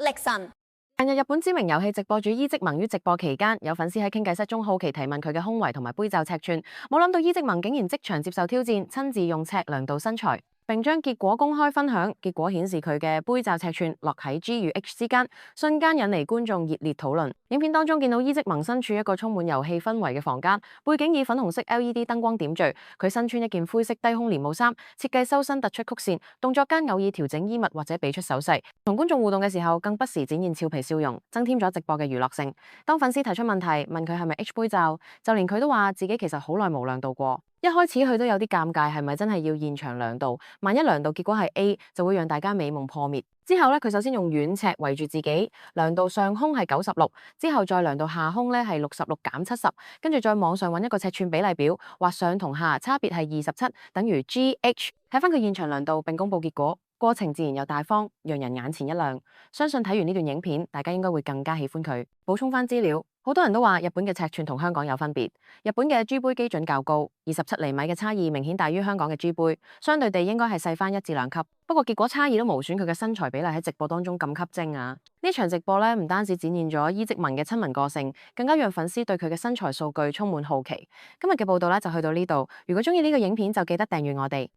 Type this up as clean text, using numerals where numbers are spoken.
力神。近日日本知名遊戲直播主伊織萌於直播期間，有粉絲喺傾偈室中好奇提問佢嘅胸圍同埋杯罩尺寸，冇諗到伊織萌竟然即場接受挑戰，親自用尺量度身材，並將結果公開分享。結果顯示佢嘅杯罩尺寸落喺 G 與 H 之間，瞬間引嚟觀眾熱烈討論。影片當中見到伊織萌身處一個充滿遊戲氛圍嘅房間，背景以粉紅色 LED 燈光點綴，佢身穿一件灰色低胸連帽衫，設計修身突出曲線，動作間偶爾調整衣物或者比出手勢，同觀眾互動嘅時候更不時展現俏皮笑容，增添咗直播嘅娛樂性。當粉絲提出問題問佢係咪 H 杯罩，就連佢都話自己其實好耐冇量度過。一開始佢都有啲尷尬，係咪真係要現場量度？萬一量度結果係 A，就會讓大家美夢破滅。之後咧，佢首先用軟尺圍住自己，量度上胸係96，之後再量度下胸咧係66減70，跟住再網上揾一個尺寸比例表，畫上同下差別係27，等於 GH。睇翻佢現場量度並公佈結果，過程自然又大方，讓人眼前一亮。相信睇完呢段影片，大家應該會更加喜歡佢。補充翻資料，好多人都話日本嘅尺寸同香港有分別。日本嘅 G 杯基準較高，27厘米嘅差異明顯大於香港嘅 G 杯，相對地應該係細翻1至2級。不過結果差異都無損佢嘅身材比例喺直播當中咁吸睛啊！呢場直播咧唔單止展現咗伊織萌嘅親民個性，更加讓粉絲對佢嘅身材數據充滿好奇。今日嘅報道咧就去到呢度，如果中意呢個影片就記得訂閱我哋。